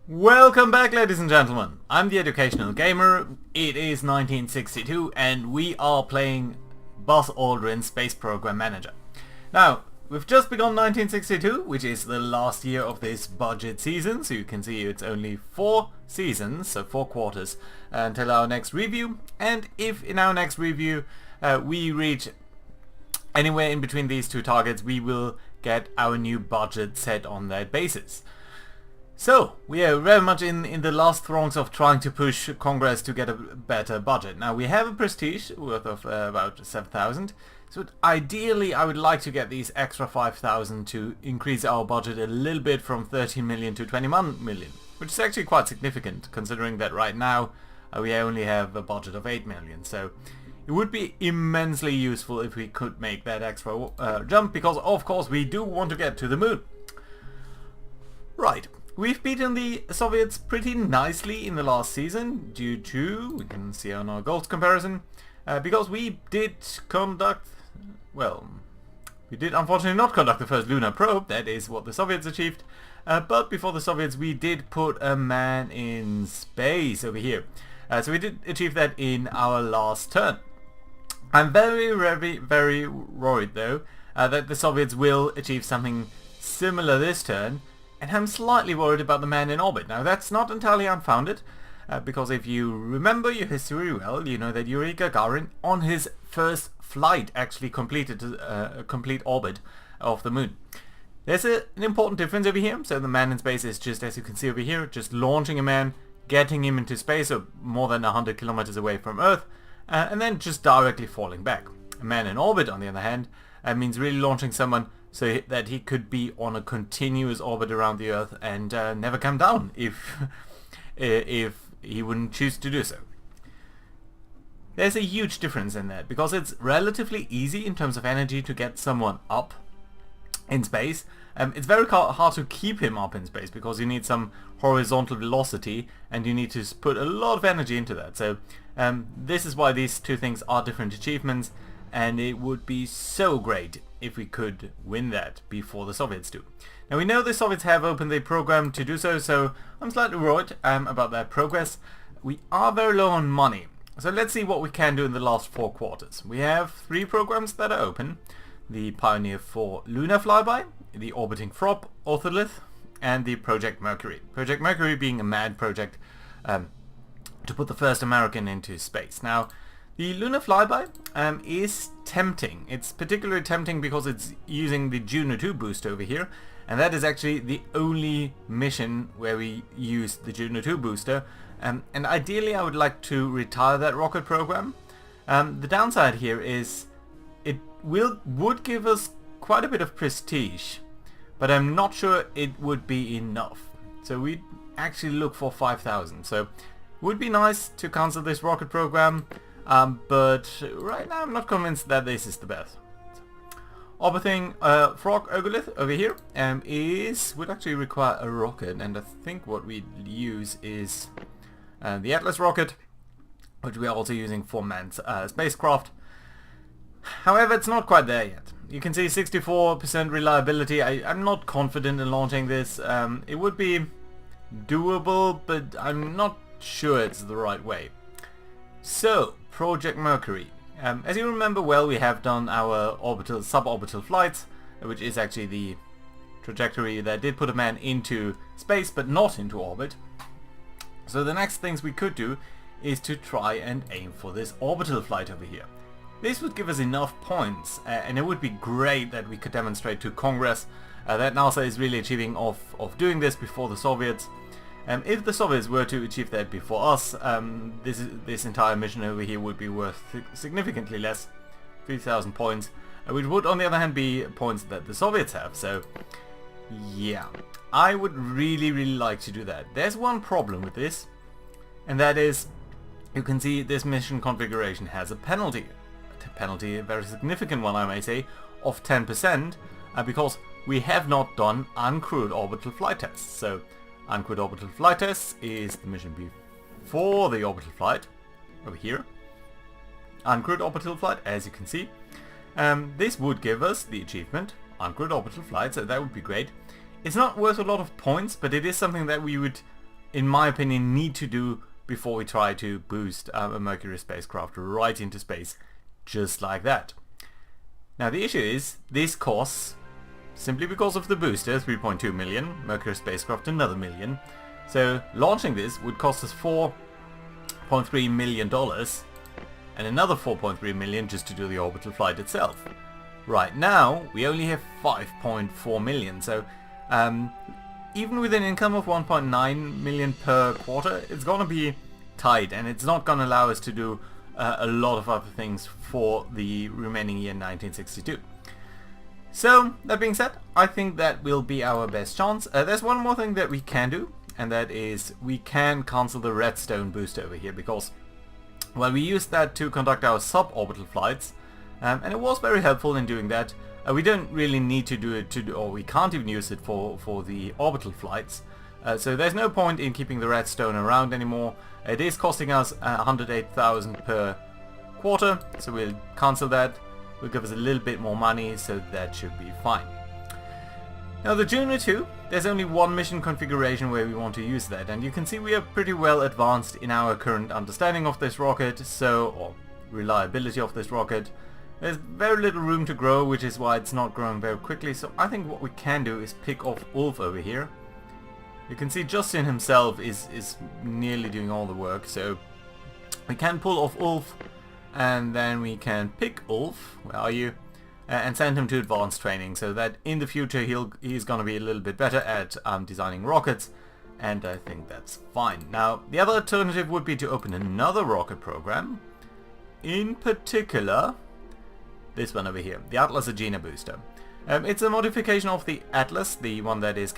Welcome back, ladies and gentlemen. I'm the Educational Gamer. It is 1962 and we are playing Boss Aldrin Space Program Manager. Now, we've just begun 1962, which is the last year of this budget season, so you can see it's only 4 seasons, so 4 quarters, until our next review. And if in our next review we reach anywhere in between these two targets, we will get our new budget set on that basis. So, we are very much in the last throes of trying to push Congress to get a better budget. Now, we have a prestige worth of about 7,000, so ideally I would like to get these extra 5,000 to increase our budget a little bit from 13 million to 21 million, which is actually quite significant considering that right now we only have a budget of 8 million. So, it would be immensely useful if we could make that extra jump, because of course we do want to get to the moon. Right. We've beaten the Soviets pretty nicely in the last season due to, we can see on our goals comparison, because we did conduct, well, we did unfortunately not conduct the first lunar probe, that is what the Soviets achieved, but before the Soviets we did put a man in space over here. So we did achieve that in our last turn. I'm very worried though that the Soviets will achieve something similar this turn. And I'm slightly worried about the man in orbit. Now that's not entirely unfounded, because if you remember your history well, you know that Yuri Gagarin on his first flight actually completed a complete orbit of the moon. There's an important difference over here. So the man in space is just, as you can see over here, just launching a man, getting him into space, so more than 100 kilometers away from Earth, and then just directly falling back. A man in orbit, on the other hand, means really launching someone so that he could be on a continuous orbit around the Earth and never come down if he wouldn't choose to do so. There's a huge difference in that, because it's relatively easy in terms of energy to get someone up in space. It's very hard to keep him up in space because you need some horizontal velocity and you need to put a lot of energy into that. So this is why these two things are different achievements, and it would be so great if we could win that before the Soviets do. Now we know the Soviets have opened the program to do so, so I'm slightly worried about their progress. We are very low on money, so let's see what we can do in the last 4 quarters. We have 3 programs that are open: the Pioneer 4 Lunar Flyby, the Orbiting Frog Ortholith, and the Project Mercury. Project Mercury being a mad project to put the first American into space. Now, the Lunar Flyby is tempting. It's particularly tempting because it's using the Juno 2 boost over here, and that is actually the only mission where we use the Juno 2 booster, and ideally I would like to retire that rocket program. The downside here is it would give us quite a bit of prestige, but I'm not sure it would be enough. So we'd actually look for 5,000. So it would be nice to cancel this rocket program, but right now I'm not convinced that this is the best. Orbiting Frog Ogolith over here would actually require a rocket, and I think what we use is the Atlas rocket, which we are also using for manned spacecraft. However, it's not quite there yet. You can see 64% reliability. I'm not confident in launching this. It would be doable, but I'm not sure it's the right way. So, Project Mercury. As you remember well, we have done our suborbital flights, which is actually the trajectory that did put a man into space, but not into orbit. So the next things we could do is to try and aim for this orbital flight over here. This would give us enough points, and it would be great that we could demonstrate to Congress that NASA is really achieving of doing this before the Soviets. If the Soviets were to achieve that before us, this entire mission over here would be worth significantly less, 3,000 points, which would on the other hand be points that the Soviets have. So yeah, I would really like to do that. There's one problem with this, and that is, you can see this mission configuration has a penalty, a very significant one I may say, of 10%, because we have not done uncrewed orbital flight tests. So uncrewed orbital flight tests is the mission before the orbital flight, over here. Uncrewed orbital flight, as you can see. This would give us the achievement, uncrewed orbital flight, so that would be great. It's not worth a lot of points, but it is something that we would in my opinion, need to do before we try to boost a Mercury spacecraft right into space, just like that. Now the issue is, this costs, simply because of the booster, 3.2 million, Mercury spacecraft another million. So launching this would cost us $4.3 million and another 4.3 million just to do the orbital flight itself. Right now we only have 5.4 million, so even with an income of 1.9 million per quarter, it's gonna be tight, and it's not gonna allow us to do a lot of other things for the remaining year 1962. So that being said, I think that will be our best chance. There's one more thing that we can do, and that is we can cancel the redstone booster over here, because well, we used that to conduct our suborbital flights, and it was very helpful in doing that. We don't really need to do it or we can't even use it for the orbital flights. So there's no point in keeping the redstone around anymore. It is costing us 108,000 per quarter, so we'll cancel that. Will give us a little bit more money, so that should be fine. Now the Juno 2, there's only one mission configuration where we want to use that, and you can see we are pretty well advanced in our current understanding of this rocket, or reliability of this rocket. There's very little room to grow, which is why it's not growing very quickly, so I think what we can do is pick off Ulf over here. You can see Justin himself is nearly doing all the work, so we can pull off Ulf, and then we can pick Ulf, where are you, and send him to advanced training, so that in the future he's gonna be a little bit better at designing rockets, and I think that's fine. Now the other alternative would be to open another rocket program, in particular this one over here, the Atlas Agena booster. It's a modification of the Atlas, the one that is